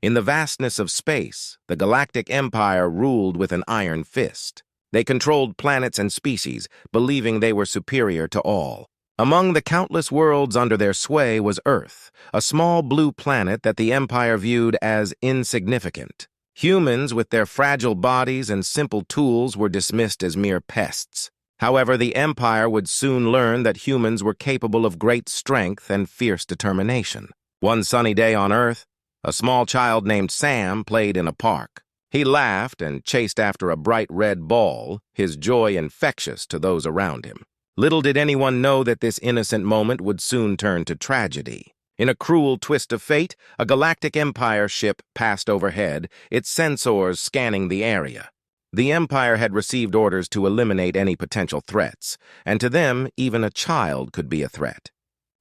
In the vastness of space, the Galactic Empire ruled with an iron fist. They controlled planets and species, believing they were superior to all. Among the countless worlds under their sway was Earth, a small blue planet that the Empire viewed as insignificant. Humans, with their fragile bodies and simple tools, were dismissed as mere pests. However, the Empire would soon learn that humans were capable of great strength and fierce determination. One sunny day on Earth, a small child named Sam played in a park. He laughed and chased after a bright red ball, his joy infectious to those around him. Little did anyone know that this innocent moment would soon turn to tragedy. In a cruel twist of fate, a Galactic Empire ship passed overhead, its sensors scanning the area. The Empire had received orders to eliminate any potential threats, and to them, even a child could be a threat.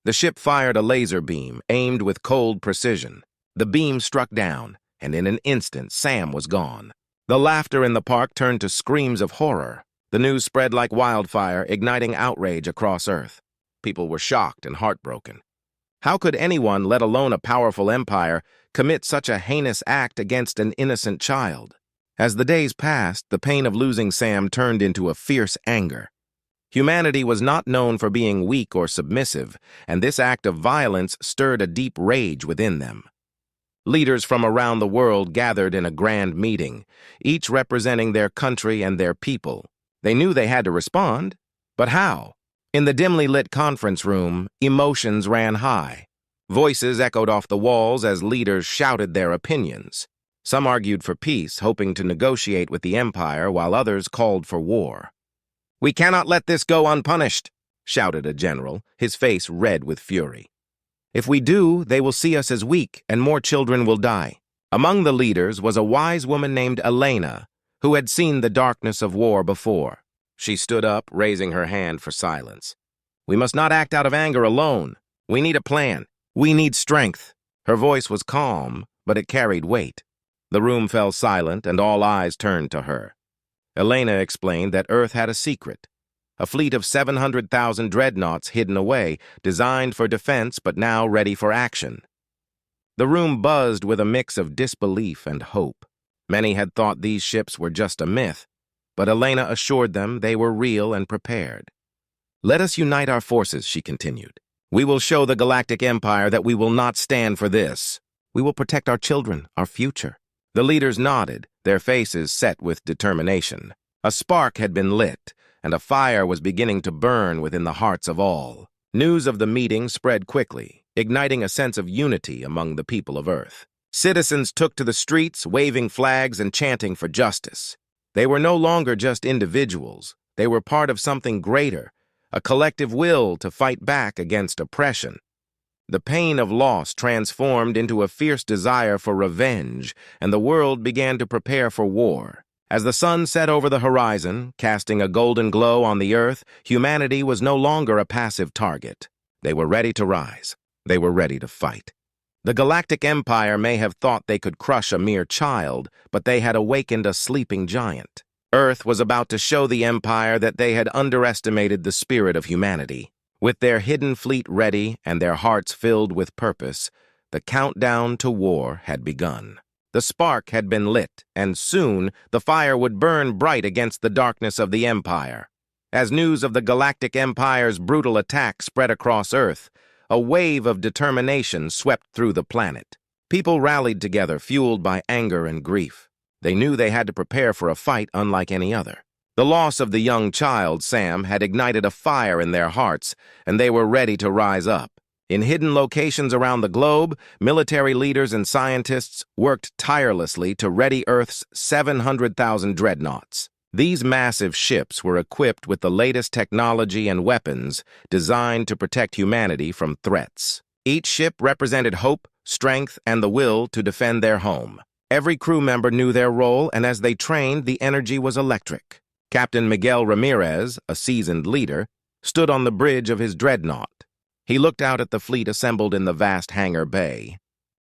The ship fired a laser beam, aimed with cold precision. The beam struck down, and in an instant, Sam was gone. The laughter in the park turned to screams of horror. The news spread like wildfire, igniting outrage across Earth. People were shocked and heartbroken. How could anyone, let alone a powerful empire, commit such a heinous act against an innocent child? As the days passed, the pain of losing Sam turned into a fierce anger. Humanity was not known for being weak or submissive, and this act of violence stirred a deep rage within them. Leaders from around the world gathered in a grand meeting, each representing their country and their people. They knew they had to respond, but how? In the dimly lit conference room, emotions ran high. Voices echoed off the walls as leaders shouted their opinions. Some argued for peace, hoping to negotiate with the Empire, while others called for war. "We cannot let this go unpunished," shouted a general, his face red with fury. "If we do, they will see us as weak, and more children will die." Among the leaders was a wise woman named Elena, who had seen the darkness of war before. She stood up, raising her hand for silence. "We must not act out of anger alone. We need a plan. We need strength." Her voice was calm, but it carried weight. The room fell silent, and all eyes turned to her. Elena explained that Earth had a secret. A fleet of 700,000 dreadnoughts hidden away, designed for defense but now ready for action. The room buzzed with a mix of disbelief and hope. Many had thought these ships were just a myth, but Elena assured them they were real and prepared. "Let us unite our forces," she continued. "We will show the Galactic Empire that we will not stand for this. We will protect our children, our future." The leaders nodded, their faces set with determination. A spark had been lit, and a fire was beginning to burn within the hearts of all. News of the meeting spread quickly, igniting a sense of unity among the people of Earth. Citizens took to the streets, waving flags and chanting for justice. They were no longer just individuals. They were part of something greater, a collective will to fight back against oppression. The pain of loss transformed into a fierce desire for revenge, and the world began to prepare for war. As the sun set over the horizon, casting a golden glow on the Earth, humanity was no longer a passive target. They were ready to rise. They were ready to fight. The Galactic Empire may have thought they could crush a mere child, but they had awakened a sleeping giant. Earth was about to show the Empire that they had underestimated the spirit of humanity. With their hidden fleet ready and their hearts filled with purpose, the countdown to war had begun. The spark had been lit, and soon the fire would burn bright against the darkness of the Empire. As news of the Galactic Empire's brutal attack spread across Earth, a wave of determination swept through the planet. People rallied together, fueled by anger and grief. They knew they had to prepare for a fight unlike any other. The loss of the young child, Sam, had ignited a fire in their hearts, and they were ready to rise up. In hidden locations around the globe, military leaders and scientists worked tirelessly to ready Earth's 700,000 dreadnoughts. These massive ships were equipped with the latest technology and weapons designed to protect humanity from threats. Each ship represented hope, strength, and the will to defend their home. Every crew member knew their role, and as they trained, the energy was electric. Captain Miguel Ramirez, a seasoned leader, stood on the bridge of his dreadnought. He looked out at the fleet assembled in the vast hangar bay.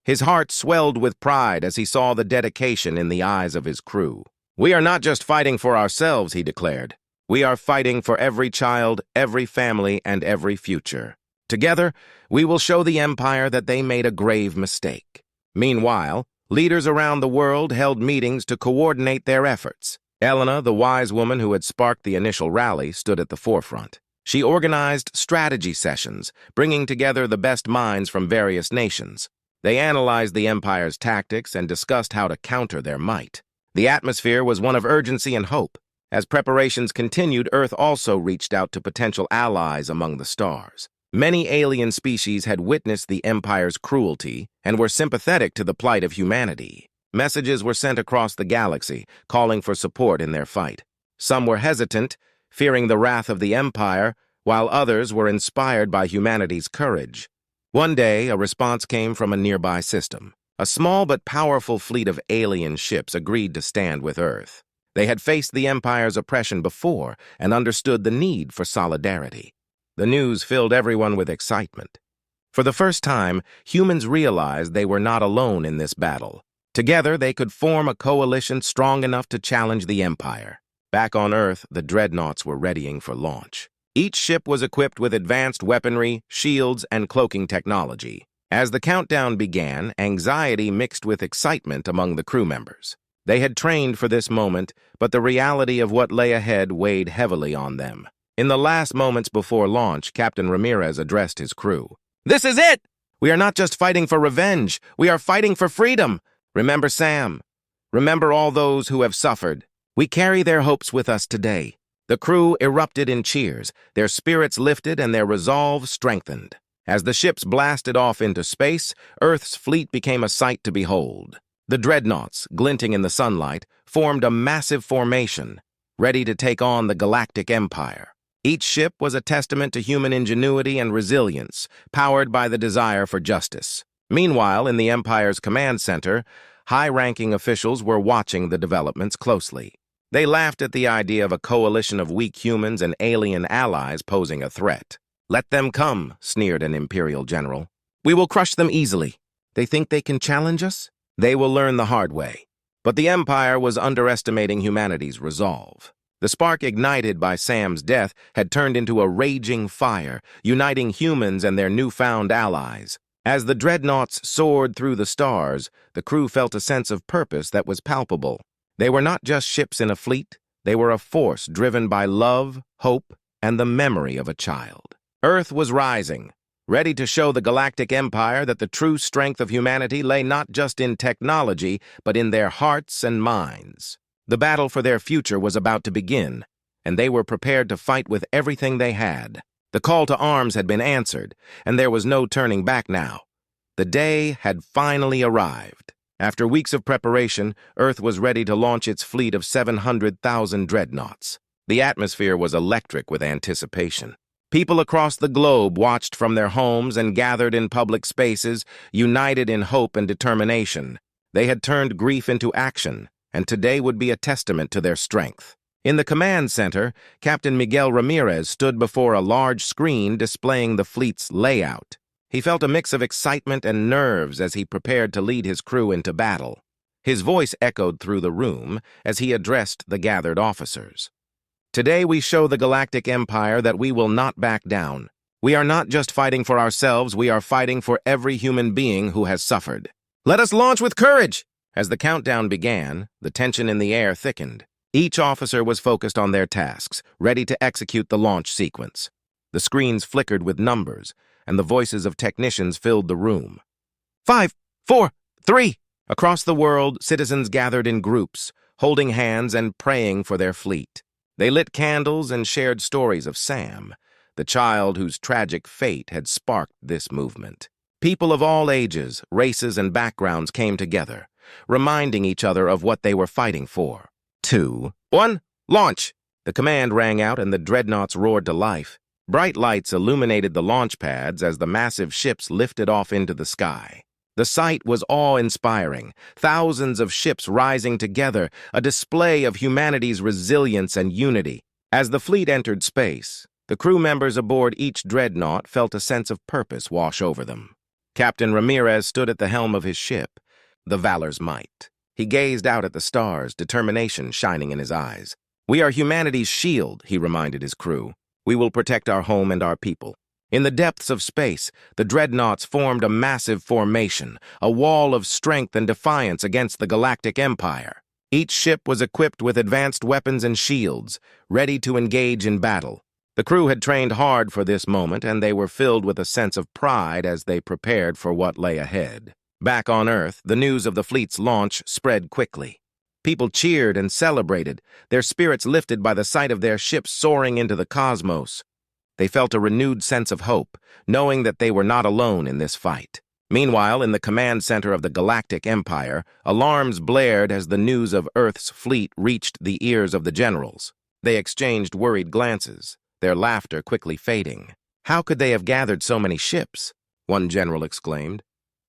His heart swelled with pride as he saw the dedication in the eyes of his crew. "We are not just fighting for ourselves," he declared. "We are fighting for every child, every family, and every future. Together, we will show the Empire that they made a grave mistake." Meanwhile, Leaders around the world held meetings to coordinate their efforts. Elena, the wise woman who had sparked the initial rally, stood at the forefront. She organized strategy sessions, bringing together the best minds from various nations. They analyzed the Empire's tactics and discussed how to counter their might. The atmosphere was one of urgency and hope. As preparations continued, Earth also reached out to potential allies among the stars. Many alien species had witnessed the Empire's cruelty and were sympathetic to the plight of humanity. Messages were sent across the galaxy, calling for support in their fight. Some were hesitant, fearing the wrath of the Empire, while others were inspired by humanity's courage. One day, a response came from a nearby system. A small but powerful fleet of alien ships agreed to stand with Earth. They had faced the Empire's oppression before and understood the need for solidarity. The news filled everyone with excitement. For the first time, humans realized they were not alone in this battle. Together, they could form a coalition strong enough to challenge the Empire. Back on Earth, the dreadnoughts were readying for launch. Each ship was equipped with advanced weaponry, shields, and cloaking technology. As the countdown began, anxiety mixed with excitement among the crew members. They had trained for this moment, but the reality of what lay ahead weighed heavily on them. In the last moments before launch, Captain Ramirez addressed his crew. "This is it! We are not just fighting for revenge. We are fighting for freedom. Remember Sam. Remember all those who have suffered. We carry their hopes with us today." The crew erupted in cheers, their spirits lifted and their resolve strengthened. As the ships blasted off into space, Earth's fleet became a sight to behold. The dreadnoughts, glinting in the sunlight, formed a massive formation, ready to take on the Galactic Empire. Each ship was a testament to human ingenuity and resilience, powered by the desire for justice. Meanwhile, in the Empire's command center, high-ranking officials were watching the developments closely. They laughed at the idea of a coalition of weak humans and alien allies posing a threat. "Let them come," sneered an Imperial general. "We will crush them easily. They think they can challenge us? They will learn the hard way." But the Empire was underestimating humanity's resolve. The spark ignited by Sam's death had turned into a raging fire, uniting humans and their newfound allies. As the dreadnoughts soared through the stars, the crew felt a sense of purpose that was palpable. They were not just ships in a fleet, they were a force driven by love, hope, and the memory of a child. Earth was rising, ready to show the Galactic Empire that the true strength of humanity lay not just in technology, but in their hearts and minds. The battle for their future was about to begin, and they were prepared to fight with everything they had. The call to arms had been answered, and there was no turning back now. The day had finally arrived. After weeks of preparation, Earth was ready to launch its fleet of 700,000 dreadnoughts. The atmosphere was electric with anticipation. People across the globe watched from their homes and gathered in public spaces, united in hope and determination. They had turned grief into action, and today would be a testament to their strength. In the command center, Captain Miguel Ramirez stood before a large screen displaying the fleet's layout. He felt a mix of excitement and nerves as he prepared to lead his crew into battle. His voice echoed through the room as he addressed the gathered officers. "Today we show the Galactic Empire that we will not back down. We are not just fighting for ourselves, we are fighting for every human being who has suffered. Let us launch with courage!" As the countdown began, the tension in the air thickened. Each officer was focused on their tasks, ready to execute the launch sequence. The screens flickered with numbers, and the voices of technicians filled the room. 5, 4, 3. Across the world, citizens gathered in groups, holding hands and praying for their fleet. They lit candles and shared stories of Sam, the child whose tragic fate had sparked this movement. People of all ages, races, and backgrounds came together, reminding each other of what they were fighting for. 2, 1, launch! The command rang out and the dreadnoughts roared to life. Bright lights illuminated the launch pads as the massive ships lifted off into the sky. The sight was awe-inspiring, thousands of ships rising together, a display of humanity's resilience and unity. As the fleet entered space, the crew members aboard each dreadnought felt a sense of purpose wash over them. Captain Ramirez stood at the helm of his ship, the Valor's Might. He gazed out at the stars, determination shining in his eyes. "We are humanity's shield," he reminded his crew. "We will protect our home and our people." In the depths of space, the dreadnoughts formed a massive formation, a wall of strength and defiance against the Galactic Empire. Each ship was equipped with advanced weapons and shields, ready to engage in battle. The crew had trained hard for this moment, and they were filled with a sense of pride as they prepared for what lay ahead. Back on Earth, the news of the fleet's launch spread quickly. People cheered and celebrated, their spirits lifted by the sight of their ships soaring into the cosmos. They felt a renewed sense of hope, knowing that they were not alone in this fight. Meanwhile, in the command center of the Galactic Empire, alarms blared as the news of Earth's fleet reached the ears of the generals. They exchanged worried glances, their laughter quickly fading. "How could they have gathered so many ships?" one general exclaimed.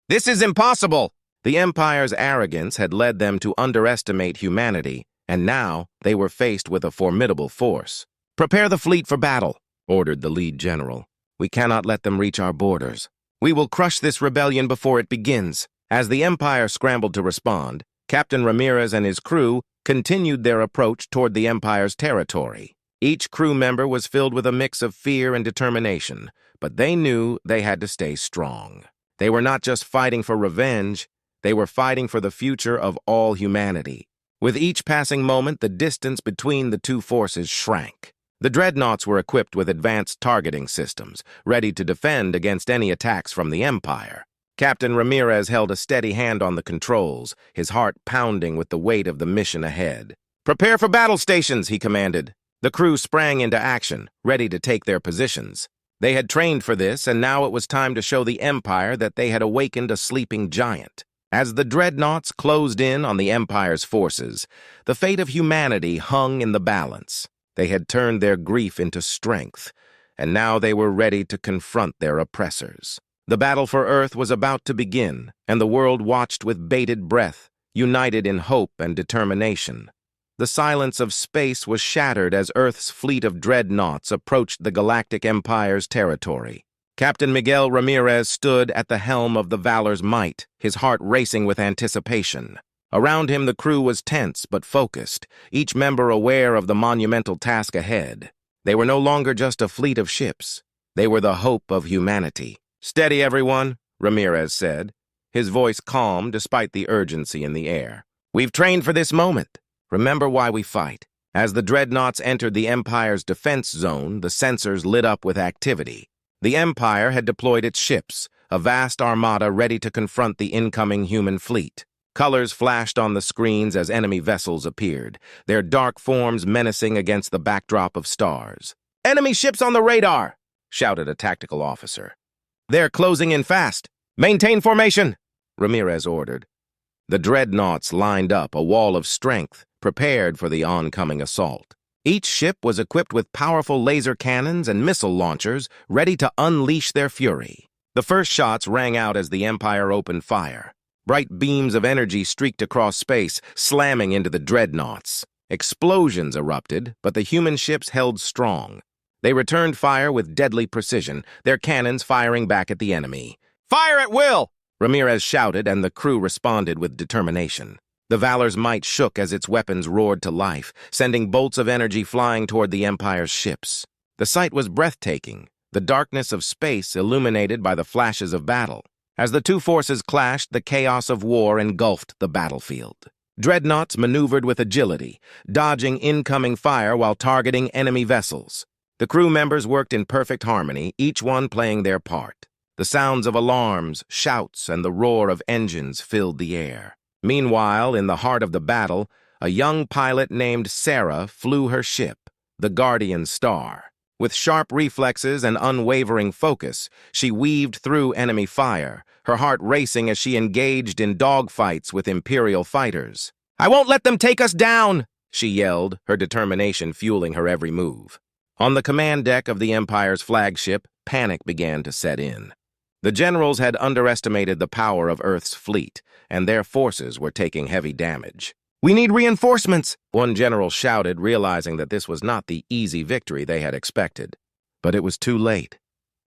"This is impossible!" The Empire's arrogance had led them to underestimate humanity, and now they were faced with a formidable force. "Prepare the fleet for battle," ordered the lead general. "We cannot let them reach our borders. We will crush this rebellion before it begins." As the Empire scrambled to respond, Captain Ramirez and his crew continued their approach toward the Empire's territory. Each crew member was filled with a mix of fear and determination, but they knew they had to stay strong. They were not just fighting for revenge, they were fighting for the future of all humanity. With each passing moment, the distance between the two forces shrank. The dreadnoughts were equipped with advanced targeting systems, ready to defend against any attacks from the Empire. Captain Ramirez held a steady hand on the controls, his heart pounding with the weight of the mission ahead. "Prepare for battle stations," he commanded. The crew sprang into action, ready to take their positions. They had trained for this, and now it was time to show the Empire that they had awakened a sleeping giant. As the dreadnoughts closed in on the Empire's forces, the fate of humanity hung in the balance. They had turned their grief into strength, and now they were ready to confront their oppressors. The battle for Earth was about to begin, and the world watched with bated breath, united in hope and determination. The silence of space was shattered as Earth's fleet of dreadnoughts approached the Galactic Empire's territory. Captain Miguel Ramirez stood at the helm of the Valor's Might, his heart racing with anticipation. Around him, the crew was tense but focused, each member aware of the monumental task ahead. They were no longer just a fleet of ships. They were the hope of humanity. "Steady, everyone," Ramirez said, his voice calm despite the urgency in the air. "We've trained for this moment. Remember why we fight." As the dreadnoughts entered the Empire's defense zone, the sensors lit up with activity. The Empire had deployed its ships, a vast armada ready to confront the incoming human fleet. Colors flashed on the screens as enemy vessels appeared, their dark forms menacing against the backdrop of stars. "Enemy ships on the radar!" shouted a tactical officer. "They're closing in fast. Maintain formation," Ramirez ordered. The dreadnoughts lined up, a wall of strength, prepared for the oncoming assault. Each ship was equipped with powerful laser cannons and missile launchers, ready to unleash their fury. The first shots rang out as the Empire opened fire. Bright beams of energy streaked across space, slamming into the dreadnoughts. Explosions erupted, but the human ships held strong. They returned fire with deadly precision, their cannons firing back at the enemy. "Fire at will!" Ramirez shouted, and the crew responded with determination. The Valor's Might shook as its weapons roared to life, sending bolts of energy flying toward the Empire's ships. The sight was breathtaking, the darkness of space illuminated by the flashes of battle. As the two forces clashed, the chaos of war engulfed the battlefield. Dreadnoughts maneuvered with agility, dodging incoming fire while targeting enemy vessels. The crew members worked in perfect harmony, each one playing their part. The sounds of alarms, shouts, and the roar of engines filled the air. Meanwhile, in the heart of the battle, a young pilot named Sarah flew her ship, the Guardian Star. With sharp reflexes and unwavering focus, she weaved through enemy fire, her heart racing as she engaged in dogfights with Imperial fighters. "I won't let them take us down!" she yelled, her determination fueling her every move. On the command deck of the Empire's flagship, panic began to set in. The generals had underestimated the power of Earth's fleet, and their forces were taking heavy damage. "We need reinforcements," one general shouted, realizing that this was not the easy victory they had expected. But it was too late.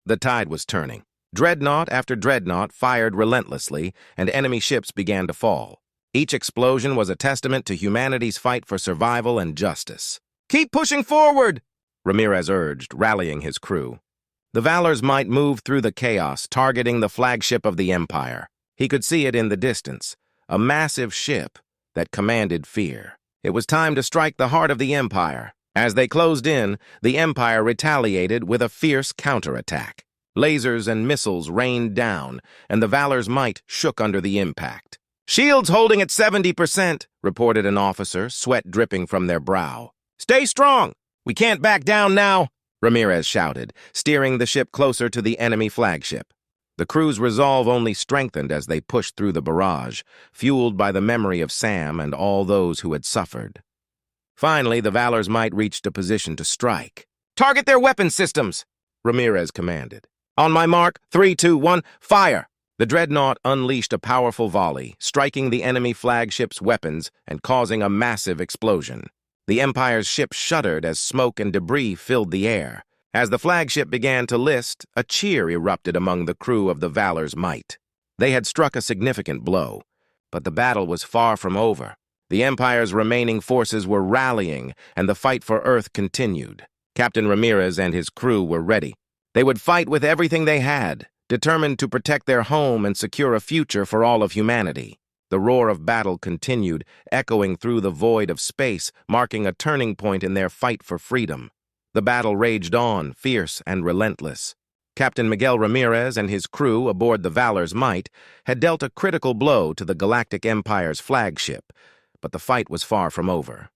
The tide was turning. Dreadnought after dreadnought fired relentlessly, and enemy ships began to fall. Each explosion was a testament to humanity's fight for survival and justice. "Keep pushing forward," Ramirez urged, rallying his crew. The Valor's might moved through the chaos, targeting the flagship of the Empire. He could see it in the distance, a massive ship that commanded fear. It was time to strike the heart of the Empire. As they closed in, the Empire retaliated with a fierce counterattack. Lasers and missiles rained down, and the Valor's might shook under the impact. "Shields holding at 70%, reported an officer, sweat dripping from their brow. "Stay strong! We can't back down now!" Ramirez shouted, steering the ship closer to the enemy flagship. The crew's resolve only strengthened as they pushed through the barrage, fueled by the memory of Sam and all those who had suffered. Finally, the Valor's might reached a position to strike. "Target their weapon systems!" Ramirez commanded. "On my mark, 3, 2, 1, fire!" The dreadnought unleashed a powerful volley, striking the enemy flagship's weapons and causing a massive explosion. The Empire's ship shuddered as smoke and debris filled the air. As the flagship began to list, a cheer erupted among the crew of the Valor's might. They had struck a significant blow, but the battle was far from over. The Empire's remaining forces were rallying, and the fight for Earth continued. Captain Ramirez and his crew were ready. They would fight with everything they had, determined to protect their home and secure a future for all of humanity. The roar of battle continued, echoing through the void of space, marking a turning point in their fight for freedom. The battle raged on, fierce and relentless. Captain Miguel Ramirez and his crew aboard the Valor's might had dealt a critical blow to the Galactic Empire's flagship, but the fight was far from over.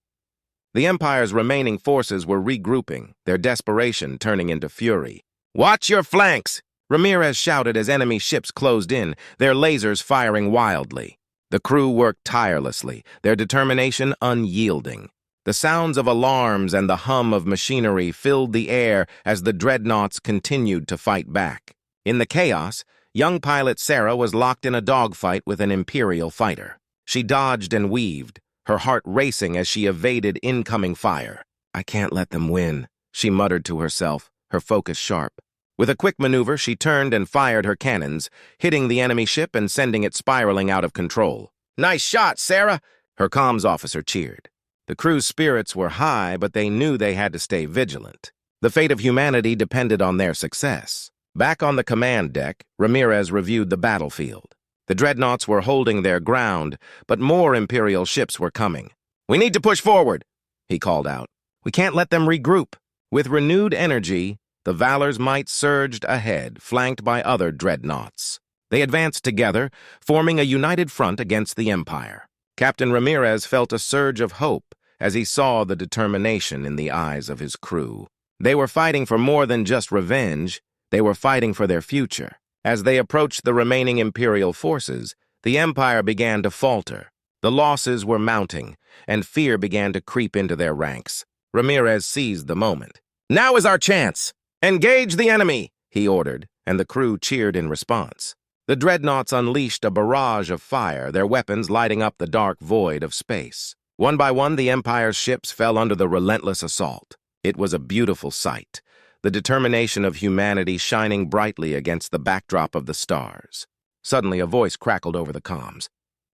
The Empire's remaining forces were regrouping, their desperation turning into fury. "Watch your flanks!" Ramirez shouted as enemy ships closed in, their lasers firing wildly. The crew worked tirelessly, their determination unyielding. The sounds of alarms and the hum of machinery filled the air as the dreadnoughts continued to fight back. In the chaos, young pilot Sarah was locked in a dogfight with an Imperial fighter. She dodged and weaved, her heart racing as she evaded incoming fire. "I can't let them win," she muttered to herself, her focus sharp. With a quick maneuver, she turned and fired her cannons, hitting the enemy ship and sending it spiraling out of control. "Nice shot, Sarah!" her comms officer cheered. The crew's spirits were high, but they knew they had to stay vigilant. The fate of humanity depended on their success. Back on the command deck, Ramirez reviewed the battlefield. The dreadnoughts were holding their ground, but more Imperial ships were coming. "We need to push forward," he called out. "We can't let them regroup." With renewed energy, the Valor's might surged ahead, flanked by other dreadnoughts. They advanced together, forming a united front against the Empire. Captain Ramirez felt a surge of hope as he saw the determination in the eyes of his crew. They were fighting for more than just revenge, they were fighting for their future. As they approached the remaining Imperial forces, the Empire began to falter. The losses were mounting, and fear began to creep into their ranks. Ramirez seized the moment. "Now is our chance! Engage the enemy!" he ordered, and the crew cheered in response. The dreadnoughts unleashed a barrage of fire, their weapons lighting up the dark void of space. One by one, the Empire's ships fell under the relentless assault. It was a beautiful sight, the determination of humanity shining brightly against the backdrop of the stars. Suddenly, a voice crackled over the comms.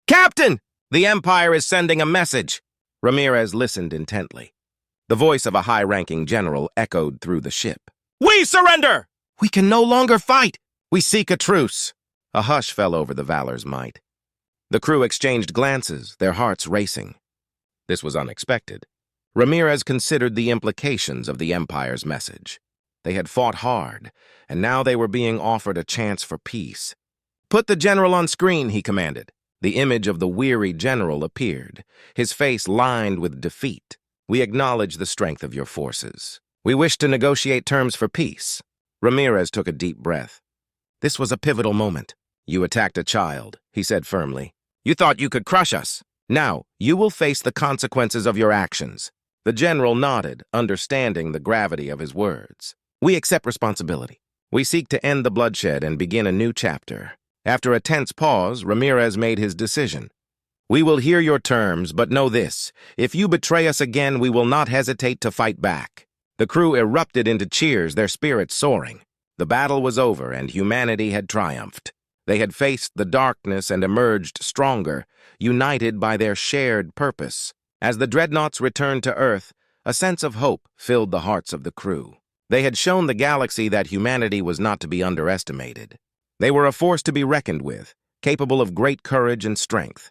"Captain! The Empire is sending a message!" Ramirez listened intently. The voice of a high-ranking general echoed through the ship. "We surrender! We can no longer fight! We seek a truce!" A hush fell over the Valor's might. The crew exchanged glances, their hearts racing. This was unexpected. Ramirez considered the implications of the Empire's message. They had fought hard, and now they were being offered a chance for peace. "Put the general on screen," he commanded. The image of the weary general appeared, his face lined with defeat. "We acknowledge the strength of your forces. We wish to negotiate terms for peace." Ramirez took a deep breath. This was a pivotal moment. "You attacked a child," he said firmly. "You thought you could crush us. Now, you will face the consequences of your actions." The general nodded, understanding the gravity of his words. "We accept responsibility. We seek to end the bloodshed and begin a new chapter." After a tense pause, Ramirez made his decision. "We will hear your terms, but know this. If you betray us again, we will not hesitate to fight back." The crew erupted into cheers, their spirits soaring. The battle was over, and humanity had triumphed. They had faced the darkness and emerged stronger, united by their shared purpose. As the dreadnoughts returned to Earth, a sense of hope filled the hearts of the crew. They had shown the galaxy that humanity was not to be underestimated. They were a force to be reckoned with, capable of great courage and strength.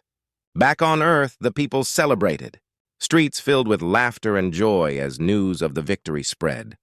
Back on Earth, the people celebrated, streets filled with laughter and joy as news of the victory spread.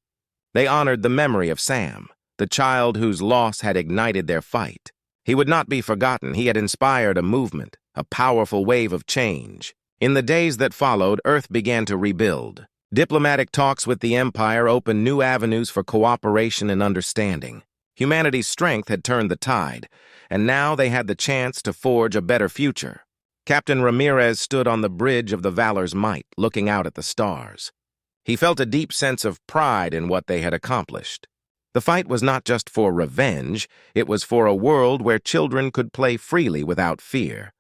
They honored the memory of Sam, the child whose loss had ignited their fight. He would not be forgotten. He had inspired a movement, a powerful wave of change. In the days that followed, Earth began to rebuild. Diplomatic talks with the Empire opened new avenues for cooperation and understanding. Humanity's strength had turned the tide, and now they had the chance to forge a better future. Captain Ramirez stood on the bridge of the Valor's Might, looking out at the stars. He felt a deep sense of pride in what they had accomplished. The fight was not just for revenge, it was for a world where children could play freely without fear.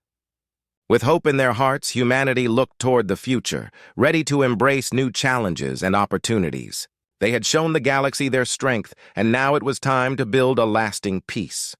With hope in their hearts, humanity looked toward the future, ready to embrace new challenges and opportunities. They had shown the galaxy their strength, and now it was time to build a lasting peace.